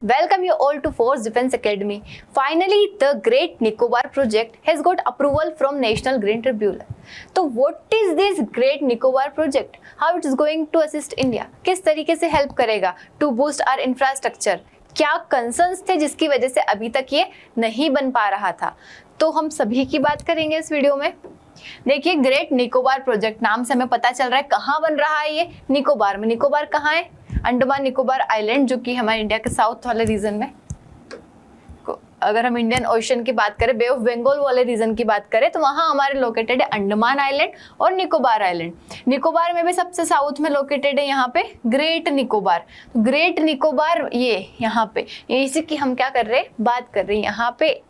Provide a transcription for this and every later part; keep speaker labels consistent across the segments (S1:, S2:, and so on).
S1: Welcome you all to Force Defense Academy. Finally, the Great Nicobar project has got approval from National Green Tribunal. So what is this Great Nicobar project? How it is going to assist India? किस तरीके से help करेगा to boost our infrastructure? क्या concerns थे जिसकी वजह से अभी तक ये नहीं बन पा रहा था? तो हम सभी की बात करेंगे इस वीडियो में। देखिए, ग्रेट निकोबार प्रोजेक्ट नाम से हमें पता चल रहा है कहाँ बन रहा है ये, निकोबार में। निकोबार कहाँ है? अंडमान निकोबार आइलैंड, जो कि हमारे इंडिया के साउथ वाले रीजन में। अगर हम इंडियन ओशन की बात करें, बे ऑफ बंगाल वाले रीजन की बात करें, तो वहाँ हमारे लोकेटेड है अंडमान आइलैंड और निकोबार आइलैंड। निकोबार में भी सबसे साउथ में लोकेटेड है यहाँ पे ग्रेट निकोबार। तो ग्रेट निकोबार ये यहाँ पे, इसी की हम क्या कर रहे हैं, बात कर रहे हैं। यहाँ पे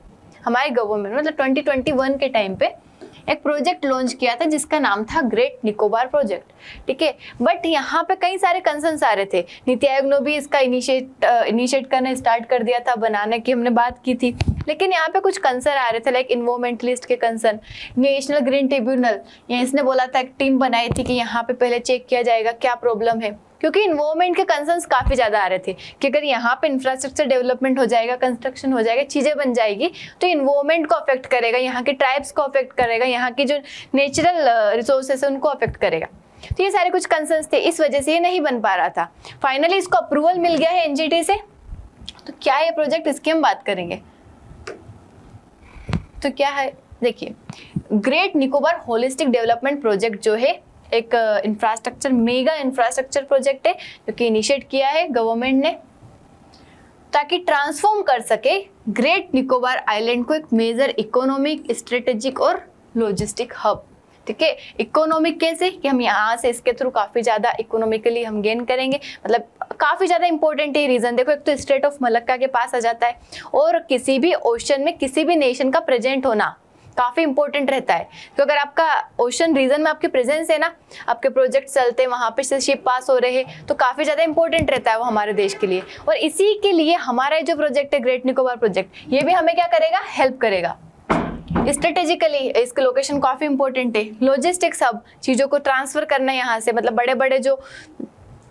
S1: हमारे गवर्नमेंट मतलब 2021 के टाइम पे एक प्रोजेक्ट लॉन्च किया था जिसका नाम था ग्रेट निकोबार प्रोजेक्ट, ठीक है। बट यहाँ पे कई सारे कंसर्न्स आ रहे थे। नीति आयोग ने भी इसका इनिशिएट करना स्टार्ट कर दिया था, बनाने की हमने बात की थी। लेकिन यहाँ पे कुछ कंसर्न आ रहे थे, लाइक इन्वायरमेंटलिस्ट के कंसर्न। नेशनल ग्रीन ट्रिब्यूनल, इसने बोला था, एक टीम बनाई थी कि यहाँ पे पहले चेक किया जाएगा क्या प्रॉब्लम है, क्योंकि इन्वायरमेंट के कंसर्न्स काफ़ी ज़्यादा आ रहे थे कि अगर यहाँ पे इंफ्रास्ट्रक्चर डेवलपमेंट हो जाएगा, कंस्ट्रक्शन हो जाएगा, चीज़ें बन जाएगी, तो इन्वायरमेंट को अफेक्ट करेगा, यहाँ के ट्राइब्स को अफेक्ट करेगा, यहाँ की जो नेचुरल रिसोर्सेस है उनको अफेक्ट करेगा। तो ये सारे कुछ कंसर्न्स थे, इस वजह से ये नहीं बन पा रहा था। फाइनली इसको अप्रूवल मिल गया है एनजीटी से। तो क्या है ये प्रोजेक्ट, इसकी हम बात करेंगे। तो क्या है, देखिए, great Nicobar holistic development project जो है एक इंफ्रास्ट्रक्चर, मेगा इंफ्रास्ट्रक्चर प्रोजेक्ट है, जो कि इनिशिएट किया है गवर्नमेंट ने, ताकि ट्रांसफॉर्म कर सके ग्रेट निकोबार आइलैंड को एक मेजर इकोनॉमिक, स्ट्रेटेजिक और लॉजिस्टिक हब। ठीक है, इकोनॉमिक कैसे कि हम यहाँ से इसके थ्रू काफ़ी ज़्यादा इकोनॉमिकली हम गेन करेंगे, मतलब काफ़ी ज़्यादा इंपॉर्टेंट है रीज़न। देखो, एक तो स्ट्रेट ऑफ मलक्का के पास आ जाता है, और किसी भी ओशन में किसी भी नेशन का प्रेजेंट होना काफ़ी इंपॉर्टेंट रहता है। तो अगर आपका ओशन रीजन में आपकी प्रेजेंस है ना, आपके प्रोजेक्ट चलते हैं, वहाँ पे से शिप पास हो रहे हैं, तो काफ़ी ज़्यादा इंपॉर्टेंट रहता है वो हमारे देश के लिए। और इसी के लिए हमारा जो प्रोजेक्ट है ग्रेट निकोबार प्रोजेक्ट, ये भी हमें क्या करेगा, हेल्प करेगा। स्ट्रेटेजिकली इसकी लोकेशन काफ़ी इंपॉर्टेंट है। लॉजिस्टिक्स हब, चीज़ों को ट्रांसफर करना यहाँ से, मतलब बड़े बड़े जो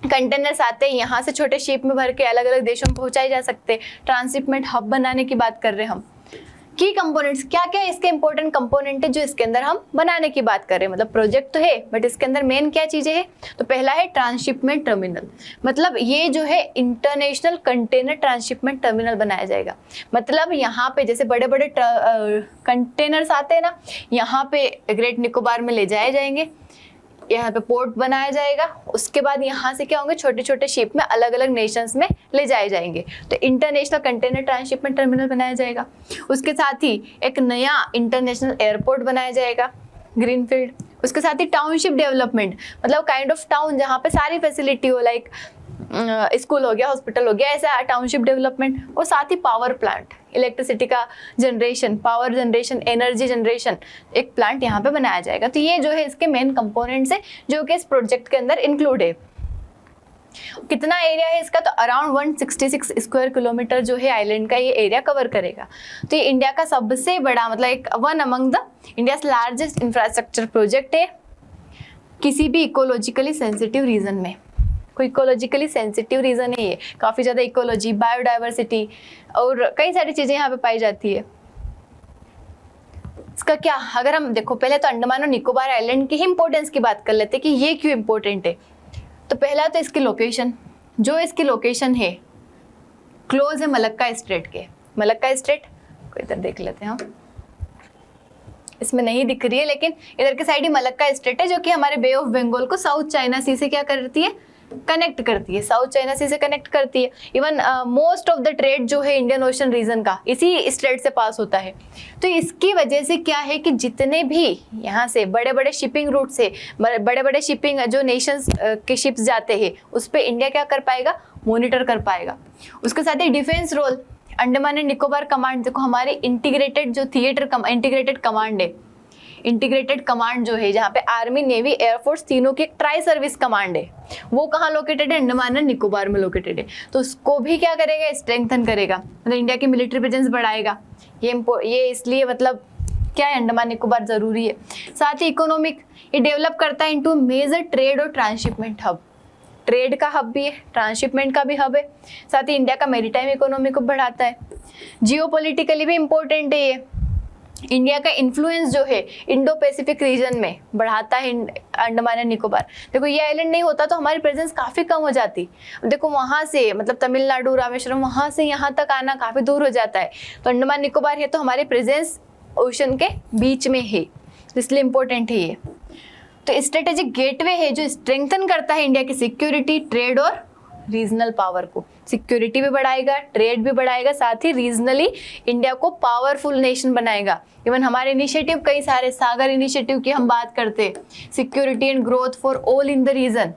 S1: कंटेनर्स आते हैं यहाँ से छोटे शिप में भर के अलग अलग देशों में पहुँचाए जा सकते हैं। ट्रांसशिपमेंट हब बनाने की बात कर रहे हैं हम। की कंपोनेंट्स क्या क्या इसके इंपॉर्टेंट कंपोनेंट है जो इसके अंदर हम बनाने की बात कर रहे हैं। मतलब प्रोजेक्ट तो है, बट इसके अंदर मेन क्या चीजें हैं, तो पहला है ट्रांसशिपमेंट टर्मिनल। मतलब ये जो है इंटरनेशनल कंटेनर ट्रांसशिपमेंट टर्मिनल बनाया जाएगा। मतलब यहाँ पे जैसे बड़े बड़े कंटेनर्स आते हैं ना, यहाँ पे ग्रेट निकोबार में ले जाए जाएंगे, यहाँ पे पोर्ट बनाया जाएगा। उसके बाद यहाँ से क्या होंगे, छोटे छोटे शिप में अलग अलग नेशंस में ले जाए जाएंगे। तो इंटरनेशनल कंटेनर ट्रांसशिपमेंट टर्मिनल बनाया जाएगा। उसके साथ ही एक नया इंटरनेशनल एयरपोर्ट बनाया जाएगा, ग्रीनफील्ड। उसके साथ ही टाउनशिप डेवलपमेंट, मतलब काइंड ऑफ टाउन जहाँ पे सारी फैसिलिटी हो, लाइक स्कूल हो गया, हॉस्पिटल हो गया, ऐसा टाउनशिप डेवलपमेंट। और साथ ही पावर प्लांट, इलेक्ट्रिसिटी का generation, power generation, energy generation, एक प्लांट यहाँ पे बनाया जाएगा। तो ये जो है इसके मेन कंपोनेंट्स है जो कि इस प्रोजेक्ट के अंदर इंक्लूड है। कितना एरिया है इसका, तो अराउंड 166 स्क्वायर किलोमीटर जो है आइलैंड का ये एरिया कवर करेगा। तो ये इंडिया का सबसे बड़ा, मतलब एक one among the India's largest infrastructure project है, किसी भी इकोलॉजिकली सेंसिटिव रीजन में। कोई इकोलॉजिकली सेंसिटिव रीजन है ये, काफ़ी ज़्यादा इकोलॉजी, बायोडाइवर्सिटी और कई सारी चीज़ें यहाँ पे पाई जाती है। इसका क्या, अगर हम देखो, पहले तो अंडमान और निकोबार आइलैंड की ही इंपॉर्टेंस की बात कर लेते हैं कि ये क्यों इंपॉर्टेंट है। तो पहला तो इसकी लोकेशन, जो इसकी लोकेशन है क्लोज है मलक्का स्ट्रेट के। मलक्का स्ट्रेट को इधर देख लेते हैं हम, इसमें नहीं दिख रही है, लेकिन इधर के साइड ही मलक्का स्ट्रेट है, जो कि हमारे बे ऑफ बंगाल को साउथ चाइना सी से क्या करती है, कनेक्ट करती है, साउथ चाइना सी से कनेक्ट करती है। Even most of the trade जो है इंडियन ओशन रीजन का इसी स्ट्रेट से पास होता है। तो इसकी वजह से क्या है कि जितने भी यहाँ से बड़े बड़े शिपिंग रूट से बड़े बड़े शिपिंग जो नेशंस के शिप्स जाते हैं, उस पर इंडिया क्या कर पाएगा, मॉनिटर कर पाएगा। उसके साथ ही defence role, Andaman and Nicobar command, देखो हमारी इंटीग्रेटेड जो इंटीग्रेटेड कमांड है, इंटीग्रेटेड कमांड जो है, जहाँ पे आर्मी, नेवी, एयरफोर्स तीनों की एक ट्राई सर्विस कमांड है, वो कहाँ लोकेटेड है, अंडमान एंड निकोबार में लोकेटेड है। तो उसको भी क्या करेगा, स्ट्रेंथन करेगा, मतलब इंडिया की मिलिट्री प्रेजेंस बढ़ाएगा। ये इसलिए मतलब क्या है, अंडमान निकोबार जरूरी है। साथ ही इकोनॉमिक, ये डेवलप करता है इनटू मेजर ट्रेड और ट्रांसशिपमेंट हब। ट्रेड का हब भी है, ट्रांसशिपमेंट का भी हब है, साथ ही इंडिया का मैरीटाइम इकोनॉमी को बढ़ाता है। जियोपॉलिटिकली भी इम्पोर्टेंट है ये, इंडिया का इन्फ्लुएंस जो है इंडो पैसिफिक रीजन में बढ़ाता है। अंडमान एंड निकोबार, देखो ये आइलैंड नहीं होता तो हमारी प्रेजेंस काफ़ी कम हो जाती। देखो वहाँ से मतलब तमिलनाडु, रामेश्वरम, वहाँ से यहाँ तक आना काफ़ी दूर हो जाता है। तो अंडमान निकोबार है तो हमारी प्रेजेंस ओशन के बीच में है, इसलिए इम्पोर्टेंट है ये। तो स्ट्रेटेजिक गेटवे है जो स्ट्रेंथन करता है इंडिया की सिक्योरिटी, ट्रेड और रीजनल पावर को। सिक्योरिटी भी बढ़ाएगा, ट्रेड भी बढ़ाएगा, साथ ही रीजनली इंडिया को पावरफुल नेशन बनाएगा। इवन हमारे इनिशिएटिव कई सारे, सागर इनिशिएटिव की हम बात करते हैं, security and growth for all in the region.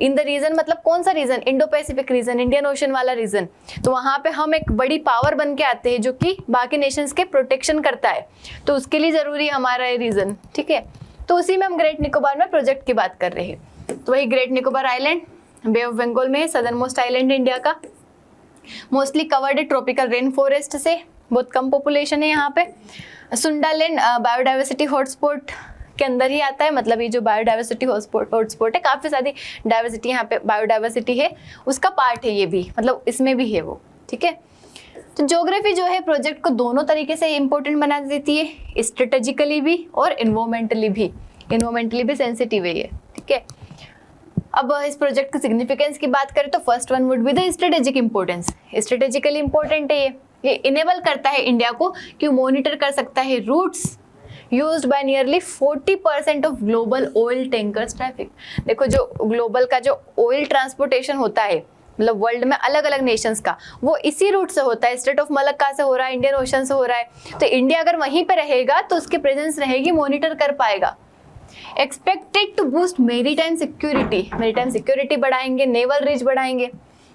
S1: In the region मतलब कौन सा region? Indo Pacific region, Indian ocean वाला रीजन। तो वहाँ पे हम एक बड़ी पावर बन के आते हैं जो कि बाकी नेशंस के प्रोटेक्शन करता है, तो उसके लिए जरूरी है हमारा ये रीजन, ठीक है। तो उसी में हम ग्रेट निकोबार में प्रोजेक्ट की बात कर रहे हैं। तो वही great Nicobar island bay of Bengal में है, सदर्न मोस्ट आइलैंड इंडिया का, मोस्टली कवर्ड है ट्रॉपिकल रेन फॉरेस्ट से, बहुत कम पॉपुलेशन है यहाँ पे। सुंडालैंड बायोडाइवर्सिटी हॉटस्पॉट के अंदर ही आता है, मतलब ये जो बायोडाइवर्सिटी हॉटस्पॉट है, काफ़ी सारी डाइवर्सिटी यहाँ पे बायोडाइवर्सिटी है, उसका पार्ट है ये भी, मतलब इसमें भी है वो, ठीक है। तो ज्योग्राफी जो है प्रोजेक्ट को दोनों तरीके से इम्पोर्टेंट बना देती है, स्ट्रेटेजिकली भी और इन्वायरमेंटली भी सेंसिटिव है ये, ठीक है। अब इस प्रोजेक्ट की सिग्निफिकेंस की बात करें तो first one would be the strategic importance. Strategically important है ये इनेबल करता है इंडिया को कि मॉनिटर कर सकता है routes used by nearly 40% of global oil tankers traffic. देखो जो ग्लोबल का जो ऑयल ट्रांसपोर्टेशन होता है, मतलब वर्ल्ड में अलग अलग नेशंस का, वो इसी रूट से होता है, स्ट्रेट ऑफ मलक्का से हो रहा है, इंडियन ओशन से हो रहा है। तो इंडिया अगर वहीं पे रहेगा तो उसकी प्रेजेंस रहेगी, मॉनिटर कर पाएगा। Expected to boost maritime security बढ़ाएंगे, नेवल रीच बढ़ाएंगे।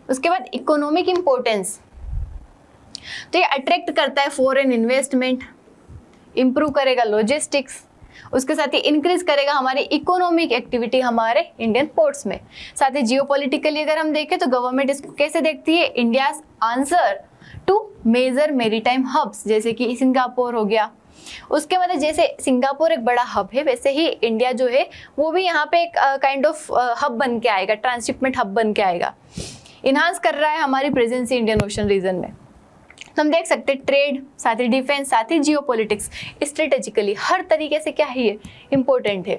S1: उसके बाद इकोनॉमिक इंपॉर्टेंस, तो ये अट्रैक्ट करता है फॉरेन इन्वेस्टमेंट, इंप्रूव करेगा लॉजिस्टिक्स, उसके साथ ही इंक्रीज करेगा हमारी इकोनॉमिक एक्टिविटी हमारे इंडियन पोर्ट्स में। साथ ही जियोपॉलिटिकली अगर हम देखें तो गवर्नमेंट इसको कैसे देखती है? India's answer to major maritime hubs, जैसे कि सिंगापुर हो गया। उसके बाद जैसे सिंगापुर एक बड़ा हब है, वैसे ही इंडिया जो है वो भी यहाँ पे एक काइंड ऑफ हब बन के आएगा, ट्रांसशिपमेंट हब बन के आएगा। इन्हांस कर रहा है हमारी प्रेजेंस इंडियन ओशन रीजन में। तो हम देख सकते हैं ट्रेड, साथ ही डिफेंस, साथ ही जियोपॉलिटिक्स, स्ट्रेटेजिकली हर तरीके से क्या है ये इम्पोर्टेंट है।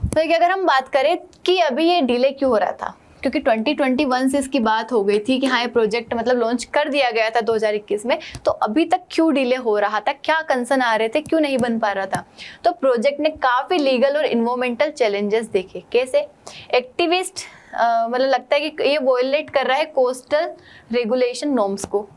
S1: तो अगर हम बात करें कि अभी ये डिले क्यों हो रहा था, क्योंकि 2021 से इसकी बात हो गई थी कि हाँ ये प्रोजेक्ट मतलब लॉन्च कर दिया गया था 2021 में, तो अभी तक क्यों डिले हो रहा था, क्या कंसर्न आ रहे थे, क्यों नहीं बन पा रहा था? तो प्रोजेक्ट ने काफ़ी लीगल और इन्वायरमेंटल चैलेंजेस देखे। कैसे? एक्टिविस्ट मतलब लगता है कि ये वॉयलेट कर रहा है कोस्टल रेगुलेशन नॉर्म्स को।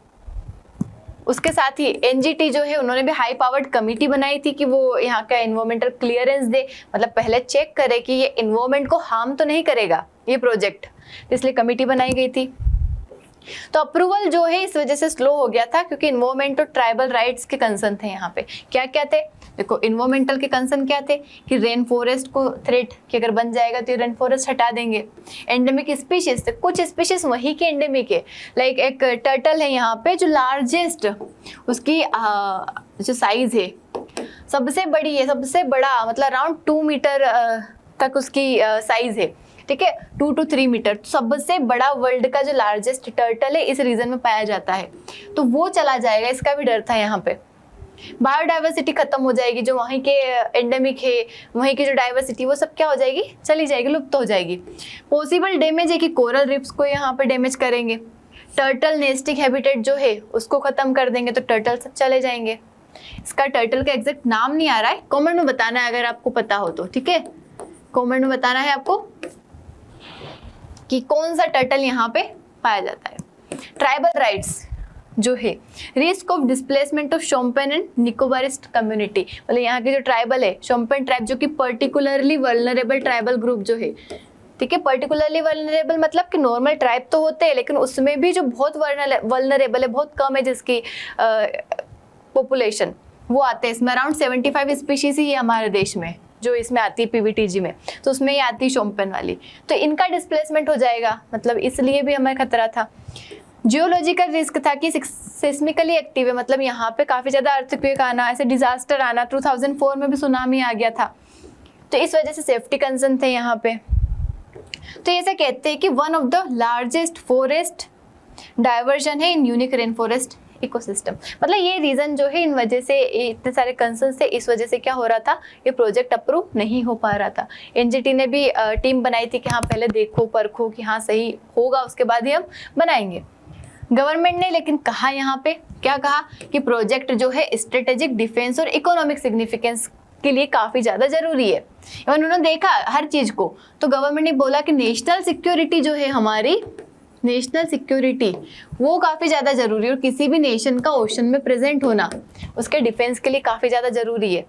S1: उसके साथ ही एनजीटी जो है उन्होंने भी हाई पावर्ड कमिटी बनाई थी कि वो यहाँ का इन्वायरमेंटल क्लियरेंस दे, मतलब पहले चेक करे कि ये इन्वायरमेंट को हार्म तो नहीं करेगा ये प्रोजेक्ट, इसलिए कमिटी बनाई गई थी। तो अप्रूवल जो है इस वजह से स्लो हो गया था क्योंकि इन्वायरमेंट और ट्राइबल राइट्स के कंसर्न थे यहाँ पे। क्या क्या थे? देखो इन्वायरमेंटल के कंसर्न क्या थे कि रेन फॉरेस्ट को थ्रेट कि अगर बन जाएगा तो ये रेन फॉरेस्ट हटा देंगे। एंडेमिक स्पीशीज थे, कुछ स्पीशीज वहीं के एंडेमिक है, लाइक एक टर्टल है यहाँ पे जो लार्जेस्ट उसकी जो साइज है सबसे बड़ी है, सबसे बड़ा मतलब अराउंड 2 मीटर तक उसकी साइज है, ठीक है, 2 to 3 मीटर। तो सबसे बड़ा वर्ल्ड का जो लार्जेस्ट टर्टल है इस रीजन में पाया जाता है, तो वो चला जाएगा, इसका भी डर था यहाँ पे। बायोडाइवर्सिटी खत्म हो जाएगी, जो वहीं के एंडेमिक है वहीं की जो डाइवर्सिटी वो सब क्या हो जाएगी, चली जाएगी, लुप्त हो जाएगी। पॉसिबल डैमेज है कि कोरल रिफ्स को यहाँ पे डैमेज करेंगे, टर्टल नेस्टिंग हैबिटेट जो है उसको खत्म कर देंगे तो टर्टल सब चले जाएंगे। इसका टर्टल का एग्जैक्ट नाम नहीं आ रहा है, कमेंट में बताना है अगर आपको पता हो तो, ठीक है, कमेंट में बताना है आपको कि कौन सा टर्टल यहाँ पे पाया जाता है। ट्राइबल राइट्स जो है, risk of displacement of Shompen and Nicobarese community, मतलब यहाँ के जो ट्राइबल है शोम्पेन ट्राइब जो कि पर्टिकुलरली वल्नरेबल ट्राइबल ग्रुप जो है, ठीक है, पर्टिकुलरली वल्नरेबल मतलब कि नॉर्मल ट्राइब तो होते हैं लेकिन उसमें भी जो बहुत वल्नरेबल है, बहुत कम है जिसकी पॉपुलेशन, वो आते हैं इसमें। अराउंड 75 स्पीशीज ही है हमारे देश में जो इसमें आती है पीवीटीजी में, तो उसमें ये आती है शोम्पेन वाली, तो इनका डिस्प्लेसमेंट हो जाएगा, मतलब इसलिए भी हमें खतरा था। जियोलॉजिकल रिस्क था कि सिस्मिकली एक्टिव है, मतलब यहाँ पे काफ़ी ज़्यादा अर्थक्वेक आना, ऐसे डिजास्टर आना, 2004 में भी सुनामी आ गया था, तो इस वजह से सेफ्टी कंसर्न थे यहाँ पे। तो ऐसे कहते हैं कि one of the largest forest diversion है इन यूनिक रेन फॉरेस्ट इकोसिस्टम। मतलब ये रीजन जो है, इन वजह से इतने सारे कंसर्न थे, इस वजह से क्या हो रहा था, ये प्रोजेक्ट अप्रूव नहीं हो पा रहा था। एनजीटी ने भी टीम बनाई थी कि हाँ पहले देखो परखो कि हाँ सही होगा, उसके बाद ही हम बनाएंगे। गवर्नमेंट ने लेकिन कहा, यहाँ पे क्या कहा कि प्रोजेक्ट जो है स्ट्रेटेजिक डिफेंस और इकोनॉमिक सिग्निफिकेंस के लिए काफी ज्यादा जरूरी है। उन्होंने देखा हर चीज को, तो गवर्नमेंट ने बोला कि नेशनल सिक्योरिटी जो है हमारी, नेशनल सिक्योरिटी वो काफ़ी ज़्यादा ज़रूरी है, और किसी भी नेशन का ओशन में प्रेजेंट होना उसके डिफेंस के लिए काफ़ी ज़्यादा ज़रूरी है।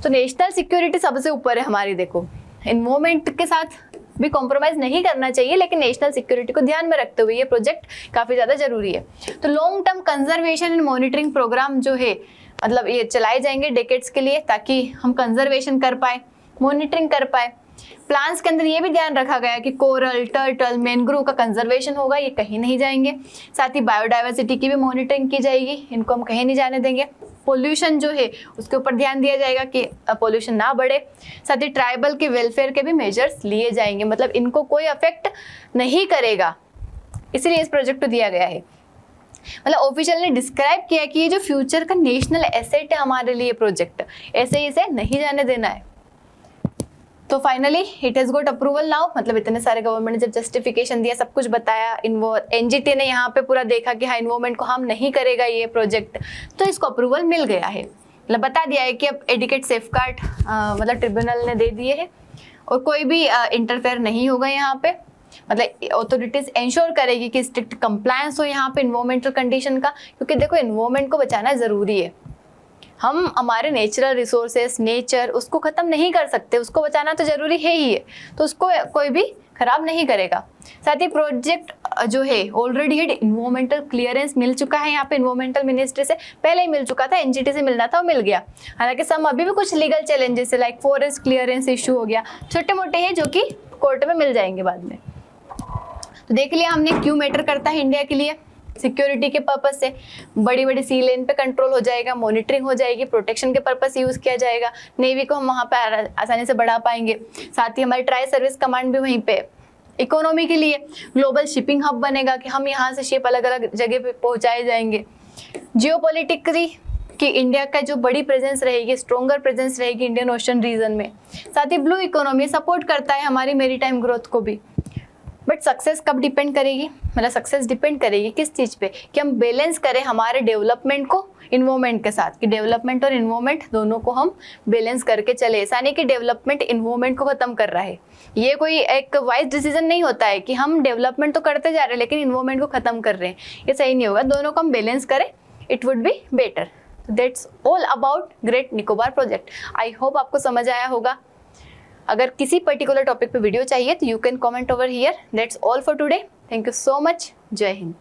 S1: तो नेशनल सिक्योरिटी सबसे ऊपर है हमारी। देखो इन्वॉल्वमेंट के साथ भी कॉम्प्रोमाइज़ नहीं करना चाहिए, लेकिन नेशनल सिक्योरिटी को ध्यान में रखते हुए ये प्रोजेक्ट काफ़ी ज़्यादा ज़रूरी है। तो long term conservation and monitoring programme जो है, मतलब ये चलाए जाएंगे डेकेड्स के लिए, ताकि हम कंजर्वेशन कर पाए, मॉनिटरिंग कर पाए। प्लान्स के अंदर ये भी ध्यान रखा गया कि कोरल, टर्टल, मैंग्रोव का कंजर्वेशन होगा, ये कहीं नहीं जाएंगे। साथ ही बायोडाइवर्सिटी की भी मॉनिटरिंग की जाएगी, इनको हम कहीं नहीं जाने देंगे। पोल्यूशन जो है उसके ऊपर ध्यान दिया जाएगा कि पोल्यूशन ना बढ़े। साथ ही ट्राइबल के वेलफेयर के भी मेजर्स लिए जाएंगे, मतलब इनको कोई अफेक्ट नहीं करेगा, इसीलिए इस प्रोजेक्ट को दिया गया है। मतलब ऑफिशियल ने डिस्क्राइब किया कि ये जो फ्यूचर का नेशनल एसेट है हमारे लिए प्रोजेक्ट, ऐसे ही इसे नहीं जाने देना है। तो finally it has got approval now, मतलब इतने सारे गवर्नमेंट ने जब जस्टिफिकेशन दिया, सब कुछ बताया, एनजीटी ने यहाँ पे पूरा देखा कि हाँ इन्वॉल्वमेंट को हम नहीं करेगा ये प्रोजेक्ट, तो इसको अप्रूवल मिल गया है। मतलब बता दिया है कि अब एडिकेट सेफगार्ड मतलब ट्रिब्यूनल ने दे दिए है, और कोई भी इंटरफेयर नहीं होगा यहाँ पे। मतलब अथॉरिटीज इंश्योर करेगी कि स्ट्रिक्ट कंप्लायंस हो यहाँ पे इन्वॉल्वमेंटल कंडीशन का, क्योंकि देखो इन्वॉल्वमेंट को बचाना जरूरी है। हम हमारे नेचुरल रिसोर्सेस, नेचर, उसको ख़त्म नहीं कर सकते, उसको बचाना तो ज़रूरी है ही है, तो उसको कोई भी खराब नहीं करेगा। साथ ही प्रोजेक्ट जो है ऑलरेडी है इन्वायरमेंटल क्लियरेंस मिल चुका है, यहाँ पे इन्वायरमेंटल मिनिस्ट्री से पहले ही मिल चुका था, एनजीटी से मिलना था वो मिल गया। हालांकि सम अभी भी कुछ लीगल चैलेंजेस है, लाइक फॉरेस्ट क्लियरेंस इशू हो गया, छोटे मोटे हैं जो कि कोर्ट में मिल जाएंगे बाद में। तो देख लिया हमने क्यों मैटर करता है इंडिया के लिए, सिक्योरिटी के पर्पस से, बड़ी बड़ी सी लेन पे कंट्रोल हो जाएगा, मॉनिटरिंग हो जाएगी, प्रोटेक्शन के पर्पस यूज किया जाएगा, नेवी को हम वहाँ पे आसानी से बढ़ा पाएंगे। साथ ही हमारी ट्राई सर्विस कमांड भी वहीं पे, इकोनॉमी के लिए ग्लोबल शिपिंग हब बनेगा कि हम यहाँ से शिप अलग अलग जगह पे पहुँचाए जाएंगे। जियोपॉलिटिकली कि इंडिया का जो बड़ी प्रेजेंस रहेगी, स्ट्रॉन्गर प्रेजेंस रहेगी इंडियन ओशन रीजन में। साथ ही ब्लू इकोनॉमी सपोर्ट करता है हमारी मेरीटाइम ग्रोथ को भी। बट सक्सेस कब डिपेंड करेगी, मतलब सक्सेस डिपेंड करेगी किस चीज़ पे, कि हम बैलेंस करें हमारे डेवलपमेंट को इन्वॉल्वमेंट के साथ, कि डेवलपमेंट और इन्वॉल्वमेंट दोनों को हम बैलेंस करके चले। ऐसा नहीं कि डेवलपमेंट इन्वॉल्वमेंट को खत्म कर रहा है, ये कोई एक वाइज डिसीजन नहीं होता है कि हम डेवलपमेंट तो करते जा रहे हैं लेकिन इन्वॉल्वमेंट को खत्म कर रहे हैं, ये सही नहीं होगा। दोनों को हम बैलेंस करें, it would be better. That's all about great Nicobar project. I hope आपको समझ आया होगा। अगर किसी पर्टिकुलर टॉपिक पे वीडियो चाहिए तो you can comment over here. That's all for today. Thank you so much. जय हिंद।